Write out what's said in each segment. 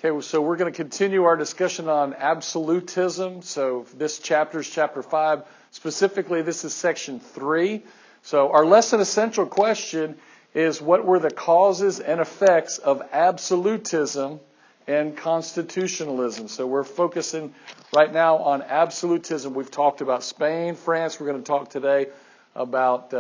Okay, so we're going to continue our discussion on absolutism. So this chapter is chapter 5. Specifically, this is section 3. So our lesson essential question is, what were the causes and effects of absolutism and constitutionalism? So we're focusing right now on absolutism. We've talked about Spain, France. We're going to talk today about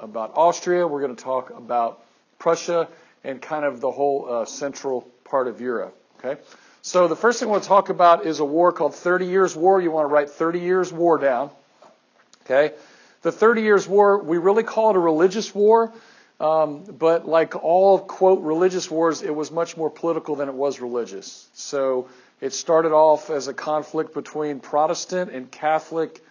Austria. We're going to talk about Prussia and kind of the whole central part of Europe. Okay, so the first thing we'll talk about is a war called 30 Years' War. You want to write 30 Years' War down. Okay, the 30 Years' War, we really call it a religious war, but like all, quote, religious wars, it was much more political than it was religious. So it started off as a conflict between Protestant and Catholic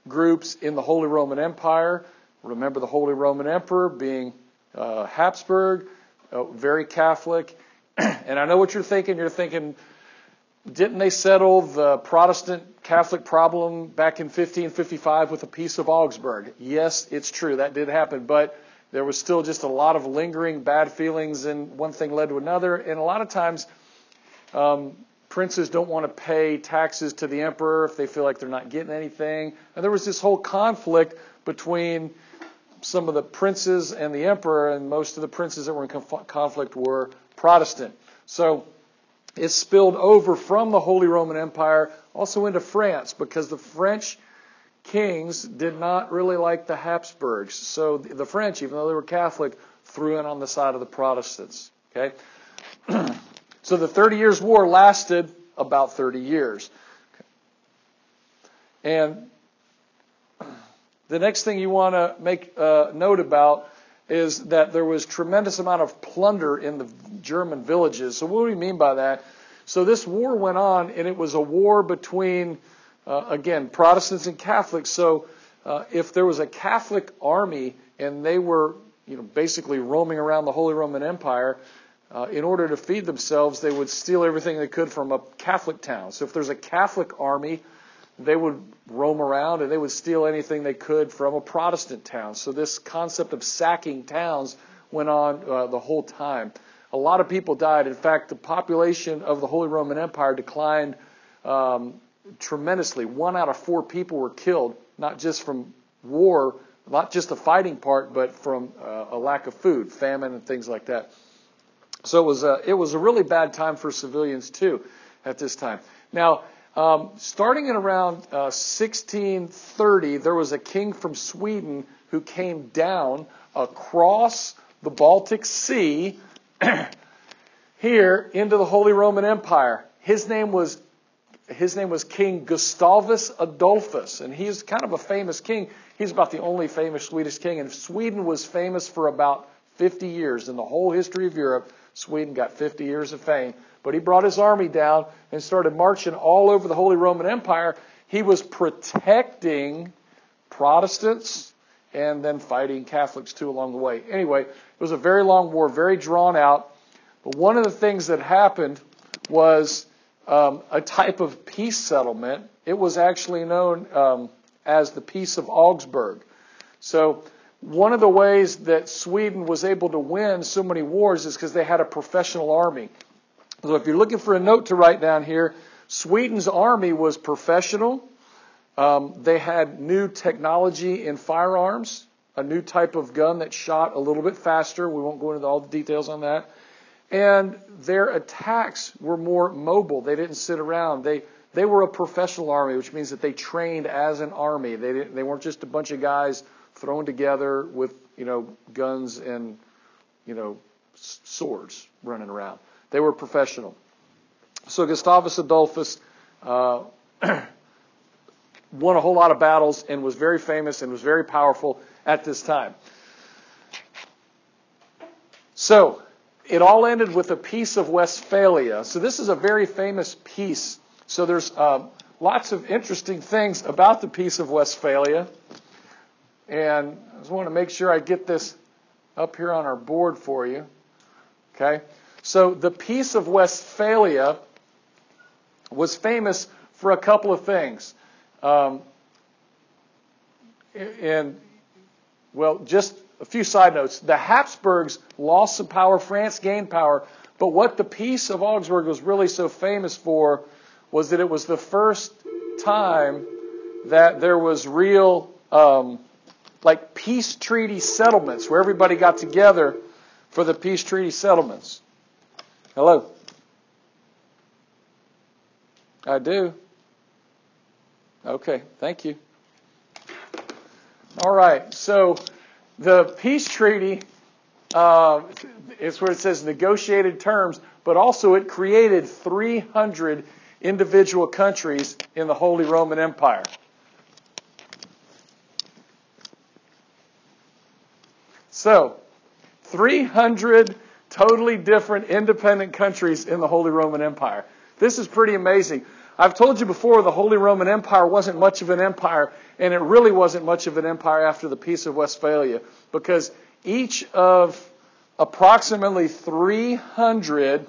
groups in the Holy Roman Empire. Remember the Holy Roman Emperor being Habsburg, very Catholic. And I know what you're thinking. You're thinking, didn't they settle the Protestant Catholic problem back in 1555 with the Peace of Augsburg? Yes, it's true. That did happen. But there was still just a lot of lingering bad feelings, and one thing led to another. And a lot of times, princes don't want to pay taxes to the emperor if they feel like they're not getting anything. And there was this whole conflict between some of the princes and the emperor, and most of the princes that were in conflict were Protestant. So it spilled over from the Holy Roman Empire also into France, because the French kings did not really like the Habsburgs. So the French, even though they were Catholic, threw in on the side of the Protestants. Okay, so the 30 Years' War lasted about 30 years. Okay. And the next thing you want to make note about is that there was tremendous amount of plunder in the German villages. So what do we mean by that? So this war went on, and it was a war between, again, Protestants and Catholics. So if there was a Catholic army and they were, basically roaming around the Holy Roman Empire, in order to feed themselves, they would steal everything they could from a Catholic town. So if there's a Catholic army, they would roam around and they would steal anything they could from a Protestant town. So this concept of sacking towns went on the whole time. A lot of people died. In fact, the population of the Holy Roman Empire declined tremendously. 1 out of 4 people were killed, not just from war, not just the fighting part, but from a lack of food, famine, and things like that. So it was a really bad time for civilians too at this time. Now, starting in around 1630, there was a king from Sweden who came down across the Baltic Sea here into the Holy Roman Empire. His name was King Gustavus Adolphus, and he's kind of a famous king. He's about the only famous Swedish king, and Sweden was famous for about 50 years. In the whole history of Europe, Sweden got 50 years of fame. But he brought his army down and started marching all over the Holy Roman Empire. He was protecting Protestants and then fighting Catholics too along the way. Anyway, it was a very long war, very drawn out. But one of the things that happened was a type of peace settlement. It was actually known as the Peace of Augsburg. So one of the ways that Sweden was able to win so many wars is because they had a professional army. So if you're looking for a note to write down here, Sweden's army was professional. They had new technology in firearms, a new type of gun that shot a little bit faster. We won't go into all the details on that. And their attacks were more mobile. They didn't sit around. They were a professional army, which means that they trained as an army. They weren't just a bunch of guys thrown together with, guns and, swords running around. They were professional. So Gustavus Adolphus won a whole lot of battles and was very famous and was very powerful at this time. So it all ended with the Peace of Westphalia. So this is a very famous peace. So there's lots of interesting things about the Peace of Westphalia. And I just want to make sure I get this up here on our board for you. Okay. So the Peace of Westphalia was famous for a couple of things. Just a few side notes. The Habsburgs lost some power. France gained power. But what the Peace of Augsburg was really so famous for was that it was the first time that there was real like peace treaty settlements where everybody got together for the peace treaty settlements. Hello? I do. Okay, thank you. All right, so the peace treaty is where it says negotiated terms, but also it created 300 individual countries in the Holy Roman Empire. So, 300 totally different independent countries in the Holy Roman Empire. This is pretty amazing. I've told you before the Holy Roman Empire wasn't much of an empire, and it really wasn't much of an empire after the Peace of Westphalia, because each of approximately 300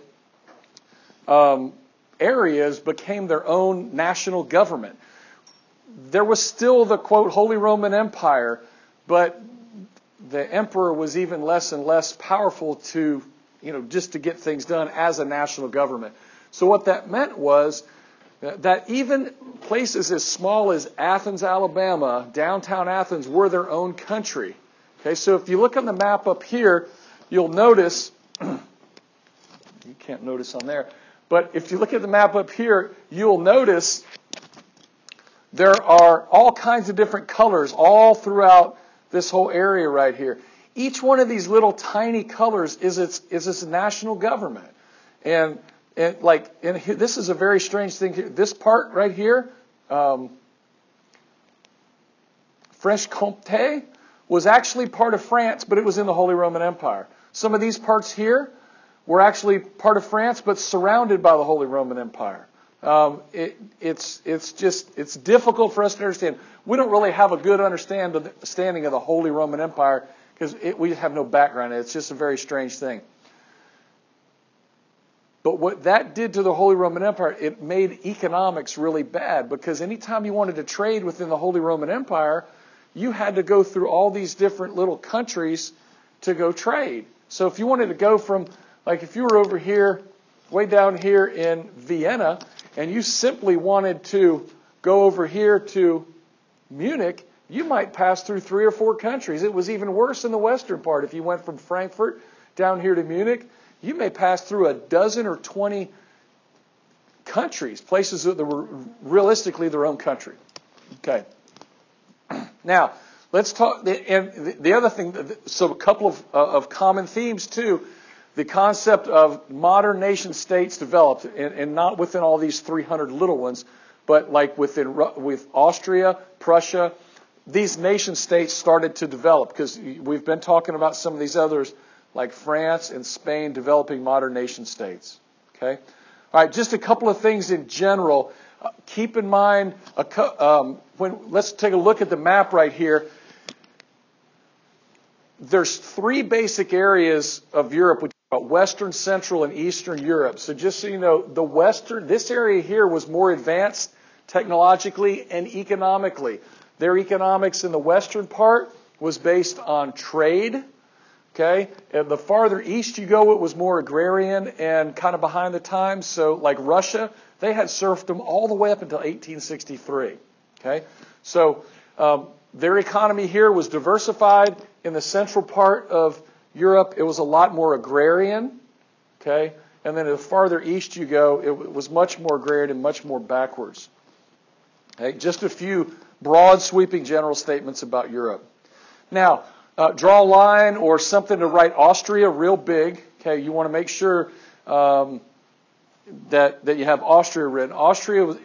areas became their own national government. There was still the, quote, Holy Roman Empire, but the emperor was even less and less powerful to, just to get things done as a national government. So what that meant was that even places as small as Athens, Alabama, downtown Athens, were their own country. Okay, so if you look on the map up here, you'll notice, you can't notice on there, but if you look at the map up here, you'll notice there are all kinds of different colors all throughout this whole area right here. Each one of these little tiny colors is its national government. And this is a very strange thing. This part right here, Franche-Comté, was actually part of France, but it was in the Holy Roman Empire. Some of these parts here were actually part of France, but surrounded by the Holy Roman Empire. It's difficult for us to understand. We don't really have a good understanding of the Holy Roman Empire because we have no background. It's just a very strange thing. But what that did to the Holy Roman Empire, it made economics really bad, because anytime you wanted to trade within the Holy Roman Empire, you had to go through all these different little countries to go trade. So if you wanted to go from, like if you were over here, way down here in Vienna, and you simply wanted to go over here to Munich, you might pass through 3 or 4 countries. It was even worse in the western part. If you went from Frankfurt down here to Munich, you may pass through a dozen or 20 countries, places that were realistically their own country. Okay. Now, let's talk, and the other thing, so a couple of common themes too. The concept of modern nation states developed, and not within all these 300 little ones, but like with Austria, Prussia, these nation states started to develop, because we've been talking about some of these others, like France and Spain developing modern nation states. Okay? All right, just a couple of things in general. Keep in mind, let's take a look at the map right here. There's 3 basic areas of Europe. We talk about Western, Central, and Eastern Europe. So just so you know, this area here was more advanced technologically and economically. Their economics in the Western part was based on trade. Okay, and the farther east you go, it was more agrarian and kind of behind the times. So like Russia, they had serfdom all the way up until 1863. Okay, so their economy here was diversified. In the central part of Europe, it was a lot more agrarian. Okay, and then the farther east you go, it was much more agrarian and much more backwards. Okay, just a few broad, sweeping general statements about Europe. Now, draw a line or something to write Austria real big. Okay, you want to make sure that you have Austria written. Austria,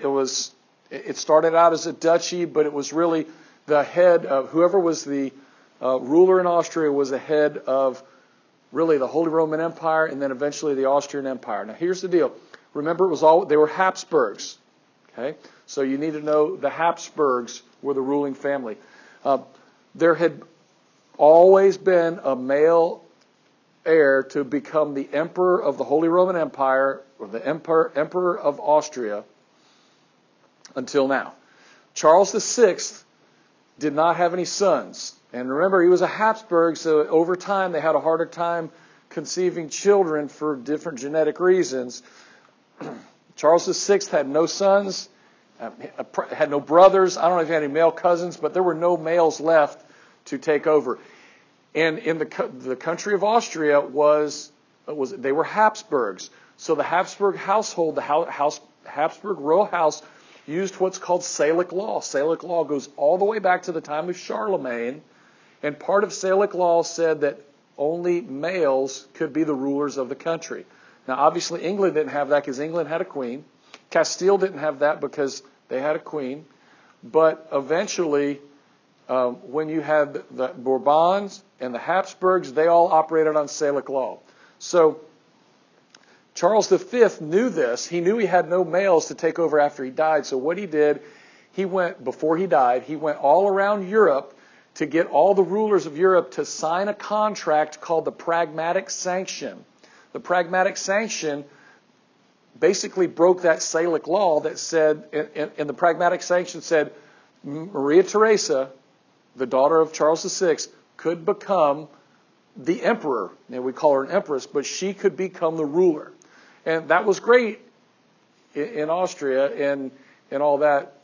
it started out as a duchy, but it was really the head of whoever was the ruler in Austria was the head of really the Holy Roman Empire and then eventually the Austrian Empire. Now here's the deal. Remember, they were Habsburgs. Okay, so you need to know the Habsburgs were the ruling family. There had always been a male heir to become the emperor of the Holy Roman Empire, or the emperor of Austria, until now. Charles VI did not have any sons. And remember, he was a Habsburg, so over time they had a harder time conceiving children for different genetic reasons. Charles VI had no sons, had no brothers. I don't know if he had any male cousins, but there were no males left to take over. And in the country of Austria they were Habsburgs. So the Habsburg household, the Habsburg royal house, used what's called Salic Law. Salic Law goes all the way back to the time of Charlemagne, and part of Salic Law said that only males could be the rulers of the country. Now, obviously, England didn't have that because England had a queen. Castile didn't have that because they had a queen. But eventually, when you had the Bourbons and the Habsburgs, they all operated on Salic Law. So Charles V knew this. He knew he had no males to take over after he died. So what he did, before he died, he went all around Europe to get all the rulers of Europe to sign a contract called the Pragmatic Sanction. The Pragmatic Sanction basically broke that Salic Law that said, and the Pragmatic Sanction said, Maria Theresa, the daughter of Charles VI, could become the emperor. Now, we call her an empress, but she could become the ruler. And that was great in Austria and all that.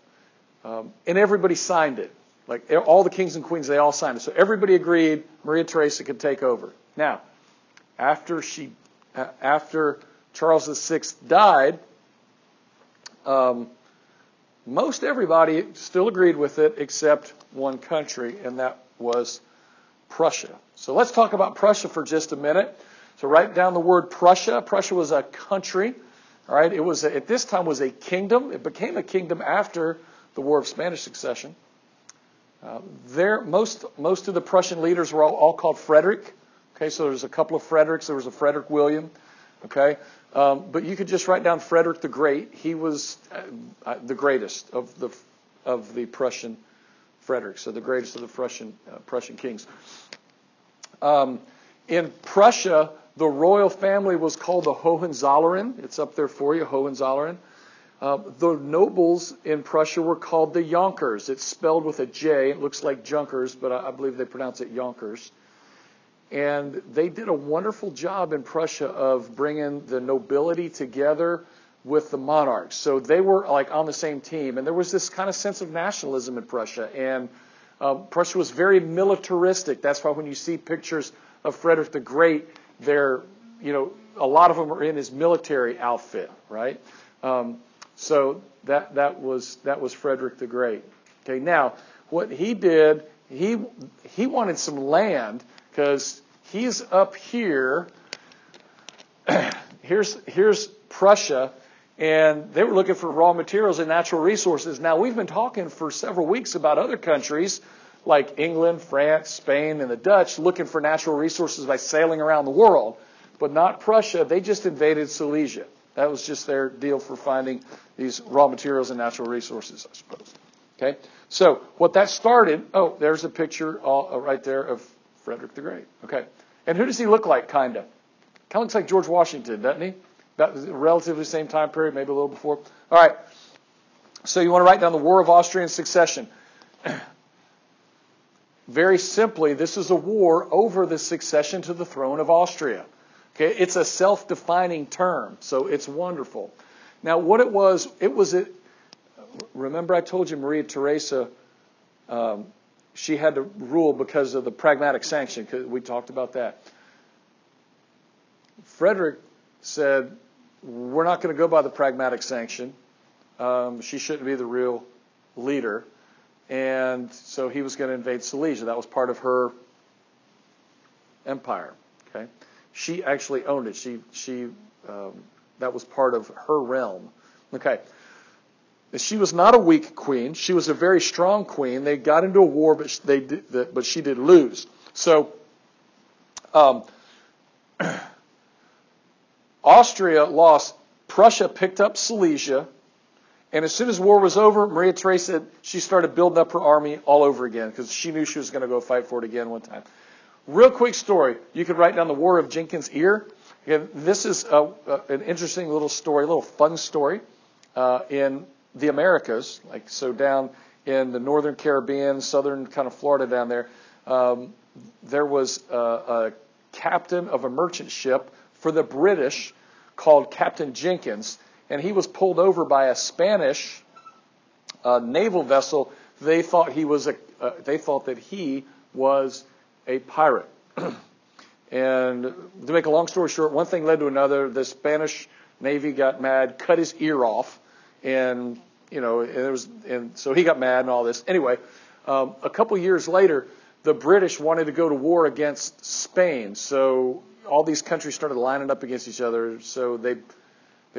And everybody signed it. Like all the kings and queens, they all signed it. So everybody agreed Maria Theresa could take over. Now, after Charles VI died, most everybody still agreed with it except one country, and that was Prussia. So let's talk about Prussia for just a minute. So write down the word Prussia. Prussia was a country. All right, it was at this time was a kingdom. It became a kingdom after the War of Spanish Succession. Most of the Prussian leaders were all called Frederick. Okay, so there's a couple of Fredericks. There was a Frederick William. Okay, but you could just write down Frederick the Great. He was the greatest of the Prussian Fredericks, so the greatest of the Prussian kings. In Prussia, the royal family was called the Hohenzollern. It's up there for you, Hohenzollern. The nobles in Prussia were called the Jonkers. It's spelled with a J. It looks like Junkers, but I believe they pronounce it Jonkers. And they did a wonderful job in Prussia of bringing the nobility together with the monarchs. So they were like on the same team. And there was this kind of sense of nationalism in Prussia. And Prussia was very militaristic. That's why when you see pictures of Frederick the Great, a lot of them are in his military outfit, right? So that was Frederick the Great. Okay, now what he did, he wanted some land because he's up here. Here's Prussia, and they were looking for raw materials and natural resources. Now we've been talking for several weeks about other countries like England, France, Spain, and the Dutch looking for natural resources by sailing around the world, but not Prussia. They just invaded Silesia. That was just their deal for finding these raw materials and natural resources, I suppose. Okay, so what that started, there's a picture right there of Frederick the Great. Okay, and who does he look like, kind of? Kind of looks like George Washington, doesn't he? That was relatively same time period, maybe a little before. All right, so you want to write down the War of Austrian Succession. Very simply, this is a war over the succession to the throne of Austria. Okay, it's a self-defining term, so it's wonderful. Now, what it was. Remember I told you Maria Theresa, she had to rule because of the Pragmatic Sanction, because we talked about that. Frederick said, we're not going to go by the Pragmatic Sanction. She shouldn't be the real leader. And so he was going to invade Silesia. That was part of her empire. Okay, she actually owned it. That was part of her realm. Okay, she was not a weak queen. She was a very strong queen. They got into a war, but she did lose. So Austria lost. Prussia picked up Silesia. And as soon as war was over, Maria Theresa, she started building up her army all over again because she knew she was going to go fight for it again one time. Real quick story. You could write down the War of Jenkins Ear. Again, this is an interesting little story, a little fun story in the Americas, so down in the northern Caribbean, southern kind of Florida down there. There was a captain of a merchant ship for the British called Captain Jenkins, and he was pulled over by a Spanish naval vessel. They thought that he was a pirate. And to make a long story short, one thing led to another. The Spanish Navy got mad, cut his ear off, and so he got mad and all this. Anyway, a couple years later, the British wanted to go to war against Spain. So all these countries started lining up against each other. So they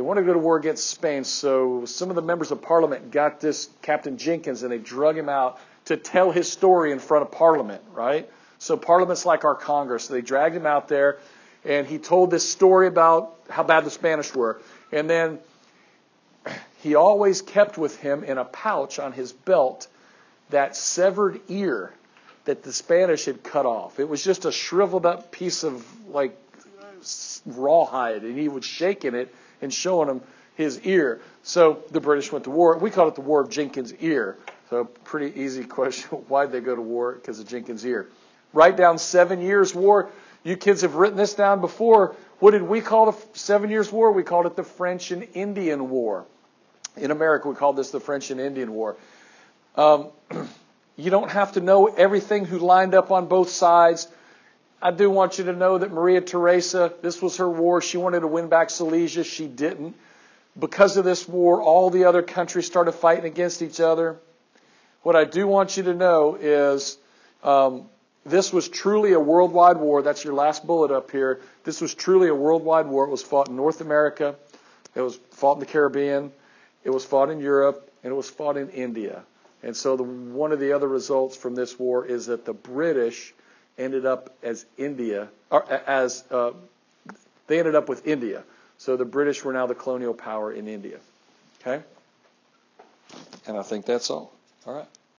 wanted to go to war against Spain. So some of the members of Parliament got this Captain Jenkins, and they drug him out to tell his story in front of Parliament, right? So Parliament's like our Congress. So they dragged him out there, and he told this story about how bad the Spanish were. And then he always kept with him in a pouch on his belt that severed ear that the Spanish had cut off. It was just a shriveled up piece of like rawhide, and he would shake in it and showing them his ear. So the British went to war. We called it the War of Jenkins Ear. So pretty easy question. Why'd they go to war? Because of Jenkins' ear. Write down 7 Years' War. You kids have written this down before. What did we call the 7 Years' War? We called it the French and Indian War. In America, we called this the French and Indian War. You don't have to know everything who lined up on both sides. I do want you to know that Maria Theresa, this was her war. She wanted to win back Silesia. She didn't. Because of this war, all the other countries started fighting against each other. What I do want you to know is this was truly a worldwide war. That's your last bullet up here. This was truly a worldwide war. It was fought in North America. It was fought in the Caribbean. It was fought in Europe. And it was fought in India. And so one of the other results from this war is that the British ended up as India, or they ended up with India. So the British were now the colonial power in India. Okay? And I think that's all. All right.